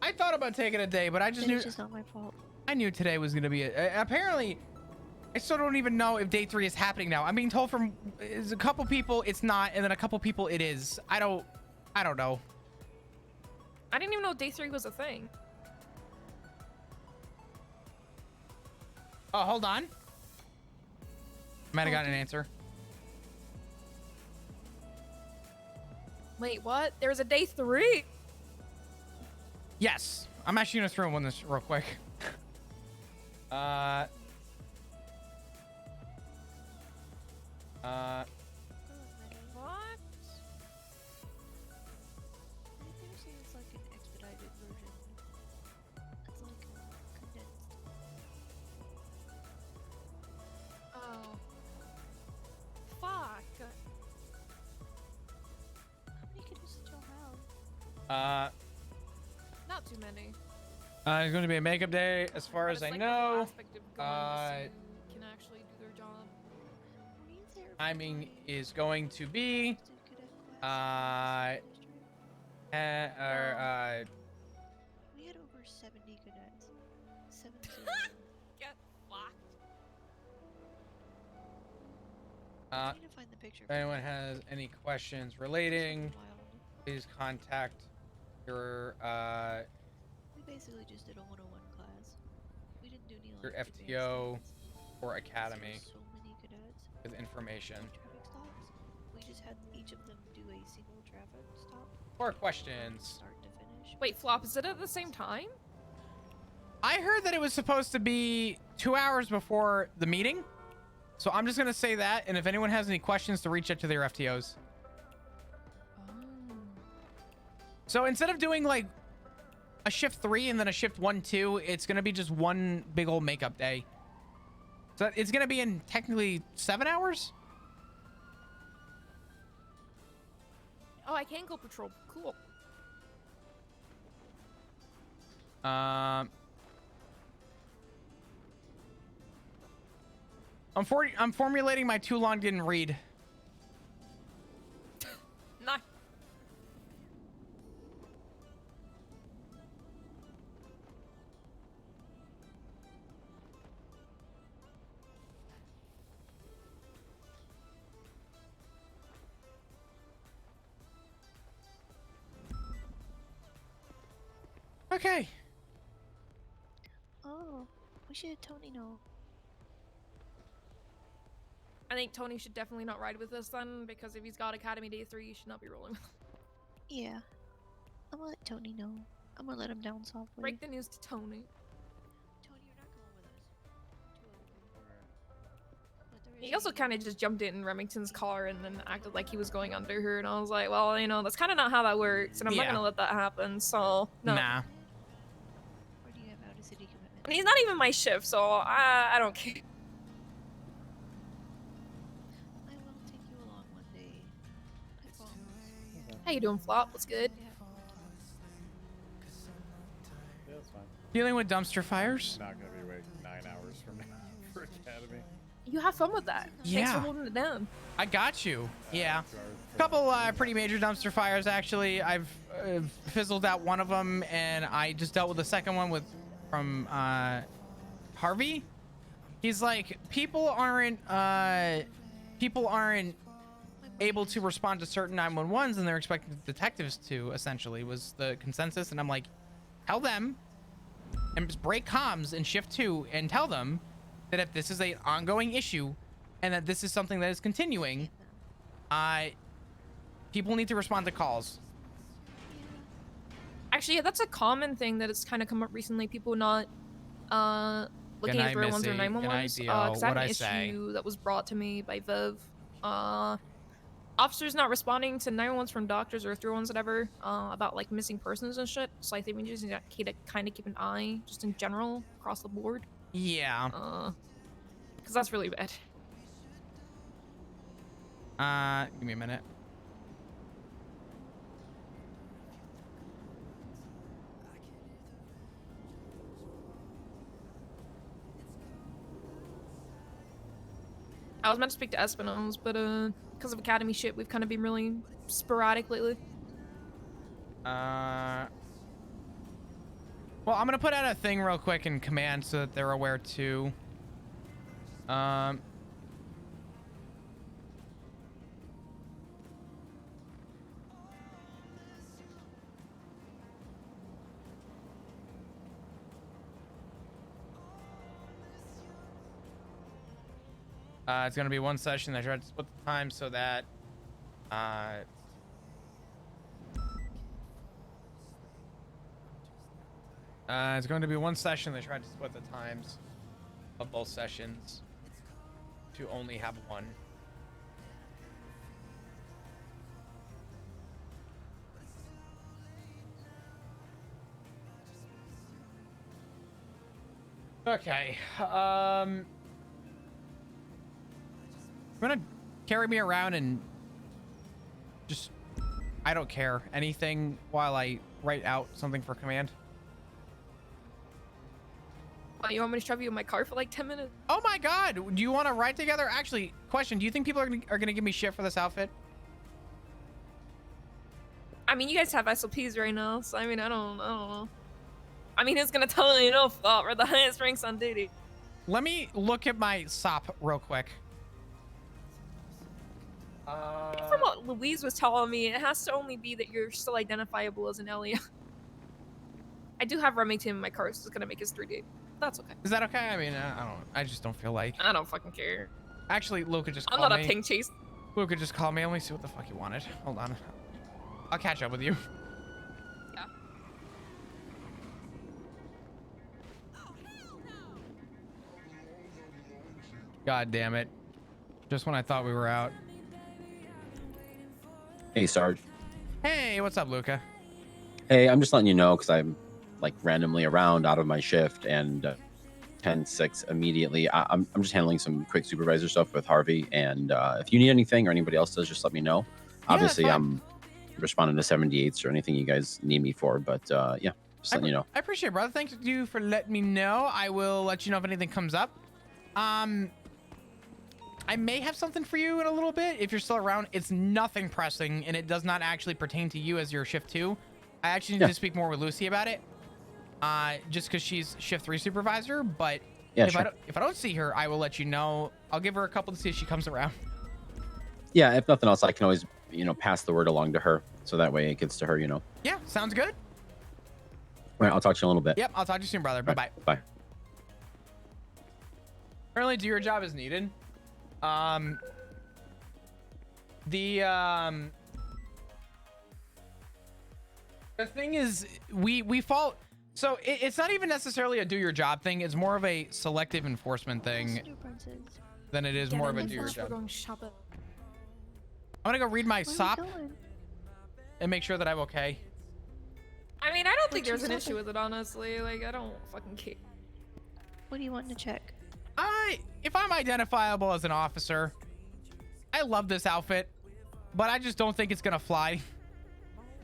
I thought about taking a day, but I just And knew it's just not my fault. I knew today was gonna be apparently. I still don't even know if day 3 is happening now. I'm being told from is a couple people it's not, and then a couple people it is. I don't know. I didn't even know day 3 was a thing. Oh, hold on. Might have gotten an answer. Wait, what? There's a day 3? Yes, I'm actually gonna throw one this real quick. What? What? I think they're saying it's like an expedited version. It's like condensed. Oh. Fuck. How many cadets did y'all have? Not too many. It's going to be a makeup day, as far But as it's I like the know. aspect of going so can actually do their job. Were you there for Timing the is going to be enlisted cadet class last semester? Oh. We had over 70 cadets. 70. Get trying to find the picture. If anyone has any questions relating, please contact your We basically just did a 101 class. We didn't do any your like FTO advanced things. or There academy was so many cadets. with information Traffic stops. We just had each of them do a single traffic stop. or questions. Start to finish. Wait, Flop, is it at the same time? I heard that it was supposed to be 2 hours before the meeting. So I'm just going to say that. And if anyone has any questions, to reach out to their FTOs. So instead of doing like a shift 3 and then a shift 1-2, it's going to be just one big old makeup day. So it's going to be in technically 7 hours. Oh, I can go patrol. Cool. I'm formulating my too long didn't read. Nah. Okay. Oh, we should Tony know. I think Tony should definitely not ride with us then, because if he's got Academy Day 3, he should not be rolling with him. Yeah. I'm gonna let Tony know. I'm gonna let him down softly. Break the news to Tony. Tony, you're not going with us. Two other people. But there is He also a- kind of just jumped in Remington's car and then acted like he was going under her, and I was like, well, you know, that's kind of not how that works, and I'm not Yeah. gonna let that happen, so, no. Nah. Or do you have out of city commitment? And he's not even my shift, so I don't care. I will take you along one day. I promise. How you doing, Flop? What's good? Yeah. Yeah, that's fine. Dealing with dumpster fires. Not gonna be awake 9 hours from now for Academy. You have fun with that. Thanks Yeah. for holding it down. I got you. Yeah. 2 hours A couple pretty major dumpster fires, actually. I've fizzled out one of them, and I just dealt with the second one from Harvey. He's like, people aren't able to respond to certain 911s, and they're expecting detectives to, essentially, was the consensus. And I'm like, tell them and just break comms in shift 2 and tell them that if this is an ongoing issue and that this is something that is continuing, people need to respond to calls. Actually, yeah, that's a common thing that has kind of come up recently. People not looking Good at night, 311s or Missy. Good night, 911s. Dio. Because I had What'd an I say? issue that was brought to me by Viv. Officers not responding to 911s from doctors or 311s, whatever, about like missing persons and shit. So I think we just need to kind of keep an eye, just in general, across the board. Yeah. Because that's really bad. Give me a minute. I was meant to speak to Espino's, but because of Academy shit, we've kind of been really sporadic lately. Well, I'm gonna put out a thing real quick in command so that they're aware too. It's gonna be one session. I tried to split the time so that it's going to be one session. They tried to split the times of both sessions to only have one. Okay. I'm gonna carry me around and just, I don't care, anything while I write out something for command. You want me to shove you in my car for like 10 minutes? Oh my god, do you want to ride together? Actually, question, do you think people are gonna give me shit for this outfit? I mean, you guys have SOPs right now, so I mean, I don't know. I mean, who's gonna tell you no, we're the highest ranks on duty. Let me look at my SOP real quick. From what Louise was telling me, it has to only be that you're still identifiable as an Elia. I do have Remington in my car, so it's gonna make his 3D. That's okay. Is that okay? I mean, I don't. I just don't feel like. I don't fucking care. Actually, Luca just I'm called not me. a ping chase. Luca just called me. Let me see what the fuck he wanted. Hold on. I'll catch up with you. Yeah. God damn it. Just when I thought we were out. Hey, Sarge. Hey, what's up, Luca? Hey, I'm just letting you know because I'm like randomly around out of my shift and 10-6 immediately. I'm just handling some quick supervisor stuff with Harvey. And if you need anything or anybody else does, just let me know. Obviously, I'm responding to 78s or anything you guys need me for. But yeah, just letting you know. I appreciate it, brother. Thank you for letting me know. I will let you know if anything comes up. I may have something for you in a little bit if you're still around. It's nothing pressing, and it does not actually pertain to you as your shift 2. I actually need to speak more with Lucy about it, just because she's shift 3 supervisor. But Yeah, if sure. I don't see her, I will let you know. I'll give her a couple to see if she comes around. Yeah, if nothing else, I can always pass the word along to her, so that way it gets to her. Yeah, sounds good. All right, I'll talk to you in a little bit. Yep, I'll talk to you soon, brother. Bye bye. Bye. Apparently, do your job as needed. The thing is, we fall. So it's not even necessarily a do your job thing. It's more of a selective enforcement thing than it is more of a do your job. We're going shopping. I'm gonna go read my Where are we SOP going? and make sure that I'm okay. I mean, I don't think What you there's an issue shopping? with it, honestly. Like, I don't fucking care. What do you want to check? If I'm identifiable as an officer, I love this outfit, but I just don't think it's gonna fly.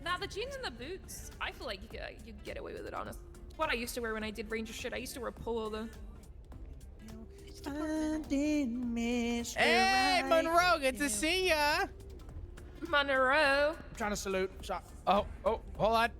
Nah, the jeans and the boots, I feel like you could get away with it, honestly. What I used to wear when I did Ranger shit. I used to wear polo, though. It's department. Hey, Monroe, good to see ya. Monroe. Trying to salute. Oh, hold on.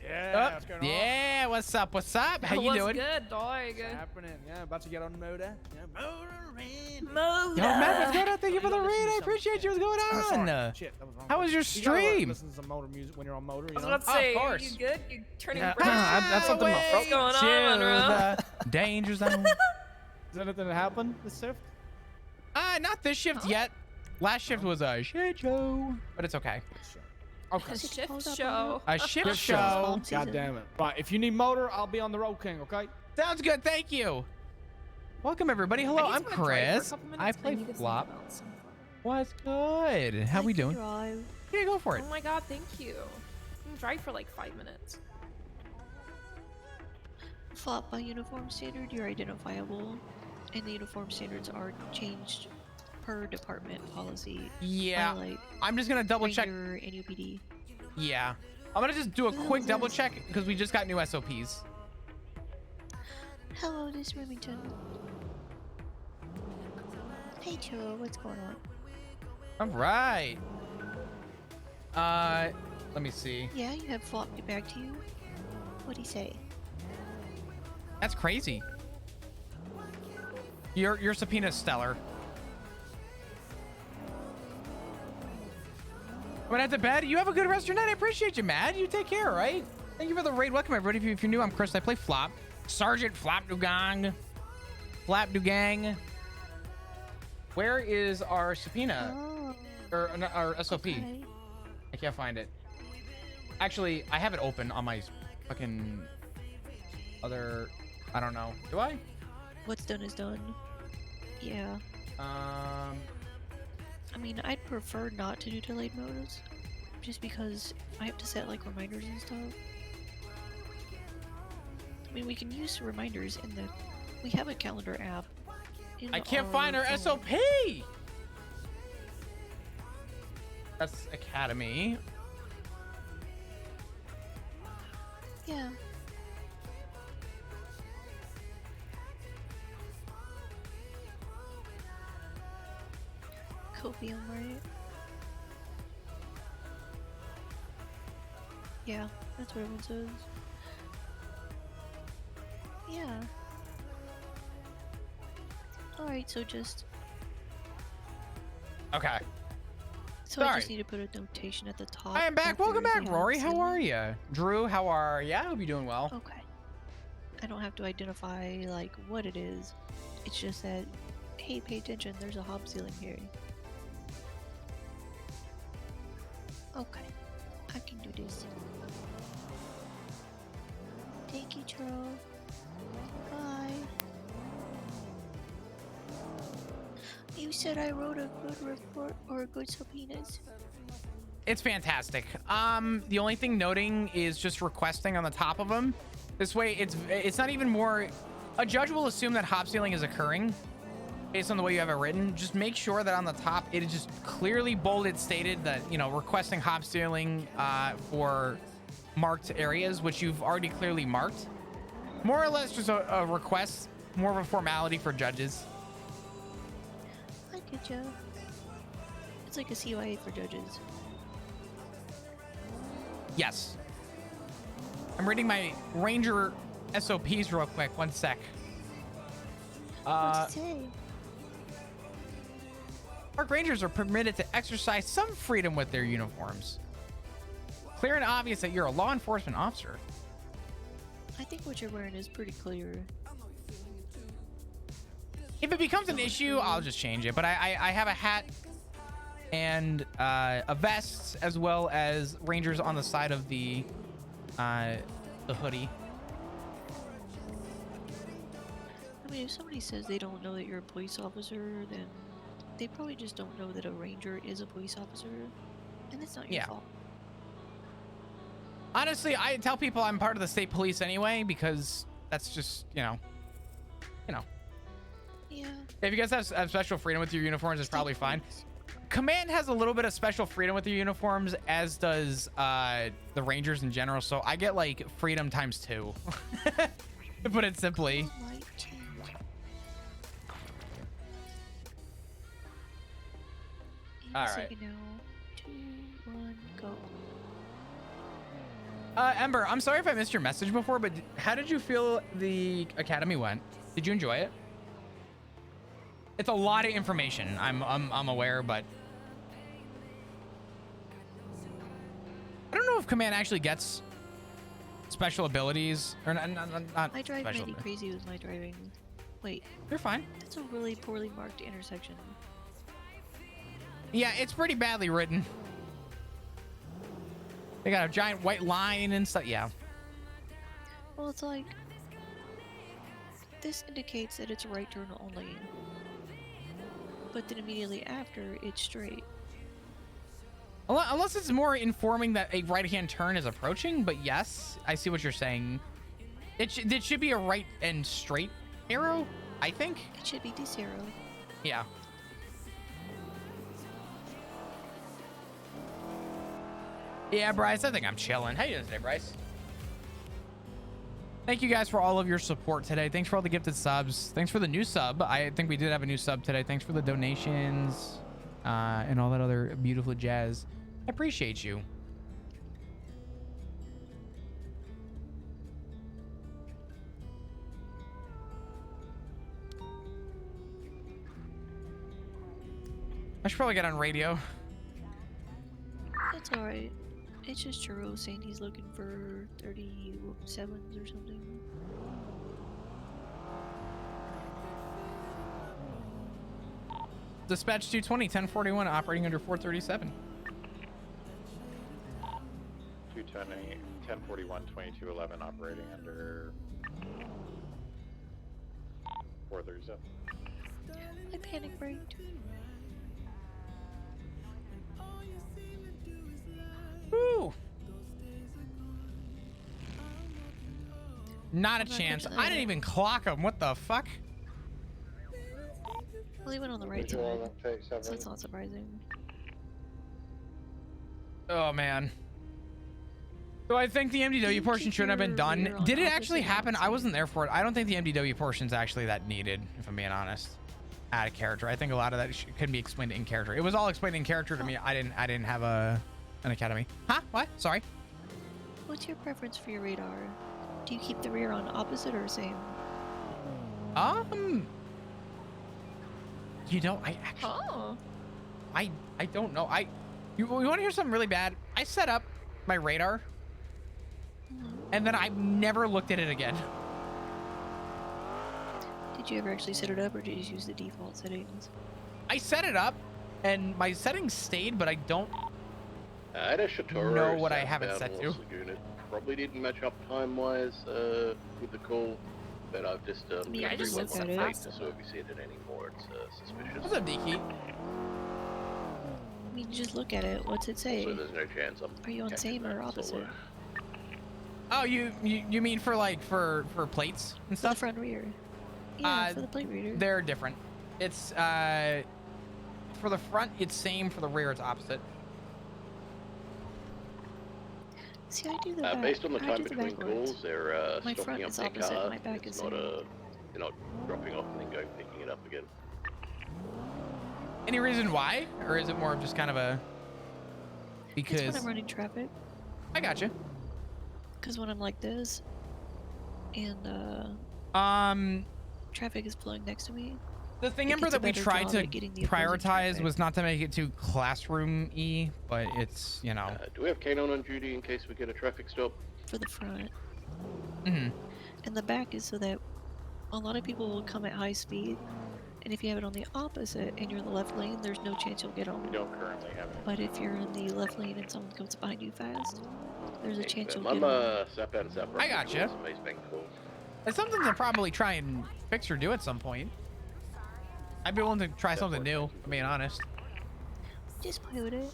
Yeah, what's going on? Yeah, what's up? What's up? How you What's doing? good, dog? What's happening? Yeah, about to get on the motor. Yeah, motoring. Moda. Yo, man, what's going on? Thank you for the Listen to raid. I some appreciate you. What's going Oh, sorry. on? Shit, that was wrong. How was your You gotta, stream? listen to some motor music when you're on motor. I was You about know? to say, of course. you good? You turning Yeah, red? that's something in my What's throat. going on, To Monroe? the danger zone. Is anything that happened this shift? Not this shift yet. Last shift was a shit show, but it's okay. Okay. A shift Hold up, show. A shift Shift show. God damn it. Right, if you need motor, I'll be on the road king, okay? Sounds good. Thank you. Welcome everybody. Hello, I I'm need to drive for a Chris. couple I minutes, play need to think flop. about something. What's good? How we doing? Drive. Yeah, go for it. Oh my god, thank you. I can drive for like 5 minutes. Flop by uniform standard, you're identifiable, and the uniform standards are changed per department policy. Yeah, by, like, I'm just gonna double check. Ranger and UPD. Yeah, I'm gonna just do a quick double check because we just got new SOPs. Hello, this is Remington. Hey, Joe, what's going on? All right. Let me see. Yeah, you have Flop get back to you. What'd he say? That's crazy. Your subpoena is stellar. I'm gonna head to bed. You have a good rest of your night. I appreciate you, Matt. You take care, all right? Thank you for the raid. Welcome, everybody. If you're new, I'm Chris. I play Flop. Sergeant Flap Dugang. Flap Dugang. Where is our subpoena? Oh, Or our SOP? okay. I can't find it. Actually, I have it open on my fucking other... I don't know. Do I? What's done is done. Yeah. I mean, I'd prefer not to do delayed modes, just because I have to set like reminders and stuff. I mean, we can use reminders in the. We have a calendar app. In I can't find our phone. SOP! That's Academy. Yeah. Copium, right? Yeah, that's what everyone says. Yeah. Alright, so just Okay. So I Sorry. just need to put a notation at the top. I am back. that Welcome there is back, a Rory. house How in are it. you? Drew, how are you? I hope you're doing well. Okay. I don't have to identify like what it is. It's just that, hey, pay attention. There's a hob ceiling here. Okay, I can do this. Thank you, Charles. Bye. You said I wrote a good report or good subpoenas. It's fantastic. The only thing noting is just requesting on the top of them. This way, it's not even more. A judge will assume that hob stealing is occurring based on the way you have it written. Just make sure that on the top it is just clearly bolded stated that, you know, requesting hob stealing for marked areas, which you've already clearly marked. More or less just a request, more of a formality for judges. I get you. It's like a CYA for judges. Yes. I'm reading my Ranger SOPs real quick. One sec. What's it say? Park Rangers are permitted to exercise some freedom with their uniforms. Clear and obvious that you're a law enforcement officer. I think what you're wearing is pretty clear. If it becomes an issue, I'll just change it. But I have a hat and a vest, as well as Rangers on the side of the hoodie. I mean, if somebody says they don't know that you're a police officer, then they probably just don't know that a ranger is a police officer, and that's not your fault. Honestly, I tell people I'm part of the state police anyway, because that's just, you know. Yeah. If you guys have special freedom with your uniforms, it's probably fine. Command has a little bit of special freedom with your uniforms, as does the Rangers in general. So I get like freedom times 2, to put it simply. All right. Now, 2, 1, go. Ember, I'm sorry if I missed your message before, but how did you feel the academy went? Did you enjoy it? It's a lot of information. I'm aware, but I don't know if Command actually gets special abilities or not. I drive special really crazy with my driving. Wait, you're fine. That's a really poorly marked intersection. Yeah, it's pretty badly written. They got a giant white line and stuff. Yeah. Well, it's like this indicates that it's a right turn only, but then immediately after it's straight. Unless it's more informing that a right-hand turn is approaching, but yes, I see what you're saying. It should be a right and straight arrow, I think. It should be this arrow. Yeah. Yeah, Bryce, I think I'm chilling. How you doing today, Bryce? Thank you guys for all of your support today. Thanks for all the gifted subs. Thanks for the new sub. I think we did have a new sub today. Thanks for the donations and all that other beautiful jazz. I appreciate you. I should probably get on radio. That's alright. It's just Churro saying he's looking for 37s or something. Dispatch 220, 1041, operating under 437. 220, 1041, 2211, operating under 437. I panic braked. Woo! Not a chance. I didn't even clock him. What the fuck? Well, he went on the right side, so it's not surprising. Oh, man. So I think the MDW portion shouldn't have been done. Did it actually happen? I wasn't there for it. I don't think the MDW portion's actually that needed, if I'm being honest. Out of character. I think a lot of that can be explained in character. It was all explained in character to me. I didn't have an academy. Huh? What? Sorry. What's your preference for your radar? Do you keep the rear on opposite or same? You know, I I don't know. You want to hear something really bad? I set up my radar, and then I never looked at it again. Did you ever actually set it up, or did you just use the default settings? I set it up, and my settings stayed, but I don't Shitoro know what I have it set to. Lagoon. It probably didn't match up time-wise with the call, but I've just Yeah, I just looked at it. so if you see it anymore, it's suspicious. What's up, Deke? I mean, just look at it. What's it say? So there's no chance I'm Are you on catching same or that opposite? solo. Oh, you mean for like for plates and For the stuff? front rear. Yeah, for the plate reader. They're different. It's for the front it's same, for the rear it's opposite. See, I do the back. Based on the I time do the between backwards. calls, they're My front stocking up is their opposite, car. my back is It's not same. they're not dropping off and then going picking it up again. Any reason why, or is it more of just kind of a It's because when I'm running traffic. I got you. Because when I'm like this, and traffic is flowing next to me. The thing, it Ember, gets a that we better tried job to at getting the opposing prioritize traffic. was not to make it too classroom-y, but it's, you know. Do we have K9 on duty in case we get a traffic stop? For the front. Mm-hmm. And the back is so that a lot of people will come at high speed, and if you have it on the opposite and you're in the left lane, there's no chance you'll get them. We don't currently have it. But if you're in the left lane and someone comes behind you fast, there's a chance you'll I'm get them. Sap and Sap. I gotcha. It's something to probably try and fix or do at some point. I'd be willing to try something new, to be honest. Just pilot it.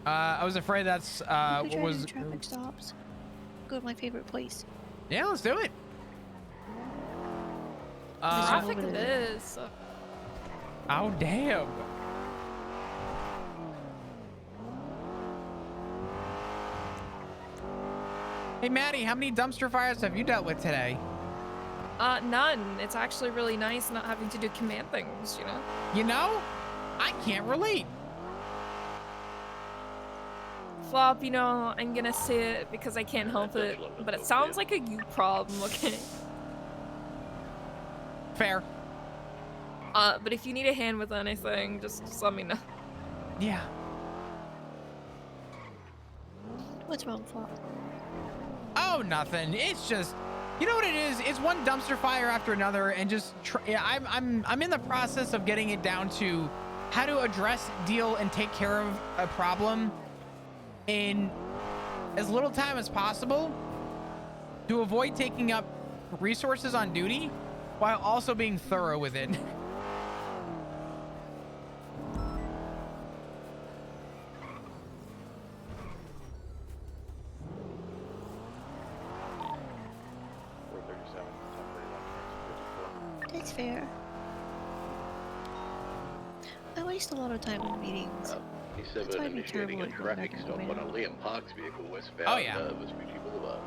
I was afraid that's We what could try was. doing traffic stops. Go to my favorite place. Yeah, let's do it. Traffic over it there. is. Oh damn. Hey Maddie, how many dumpster fires have you dealt with today? None. It's actually really nice not having to do command things, you know? You know, I can't relate. Flop, you know, I'm gonna say it because I can't help it, but it sounds like a you problem, okay? Fair. But if you need a hand with anything, just let me know. Yeah. What's wrong, Flop? Oh, nothing. It's just, you know what it is? It's one dumpster fire after another, and just yeah, I'm in the process of getting it down to how to address, deal, and take care of a problem in as little time as possible to avoid taking up resources on duty while also being thorough with it. That's fair. I waste a lot of time in meetings. That's why I'd be terrible Initiating a at going traffic back stop in on the a Liam Parks vehicle westbound Oh, yeah. Vespucci Boulevard.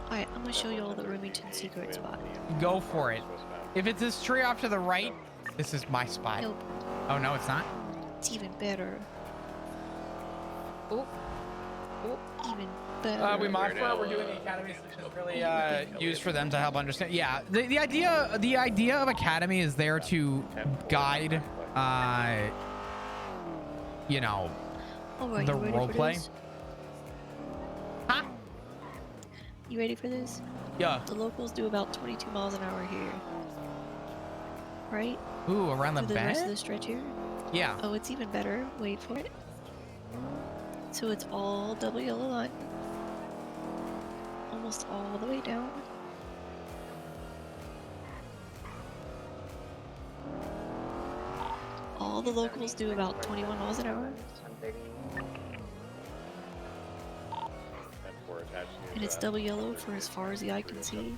Alright, I'm gonna show you all the Remington secret spot. Go for it. If it's this tree off to the right, this is my spot. Nope, Oh, no, it's not? it's even better. Oh. Even better. We mod for it. We're doing the academy, so it's really used for them to help understand. Yeah, the idea of academy is there to guide, you know, Alright, the you ready role for play. this? Huh? You ready for this? Yeah. The locals do about 22 miles an hour here. Right? Ooh, around the For the rest of bend? the stretch here? Yeah. Oh, it's even better. Wait for it. So it's all double yellow line. Almost all the way down. All the locals do about 21 miles an hour. And it's double yellow for as far as the eye can see.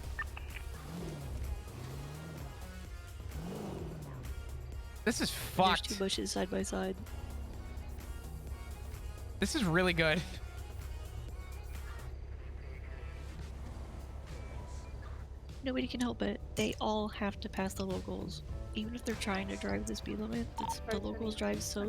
This is And there's two fucked. bushes side by side. This is really good. Nobody can help it. They all have to pass the locals. even if they're trying to drive the speed limit, the locals drive so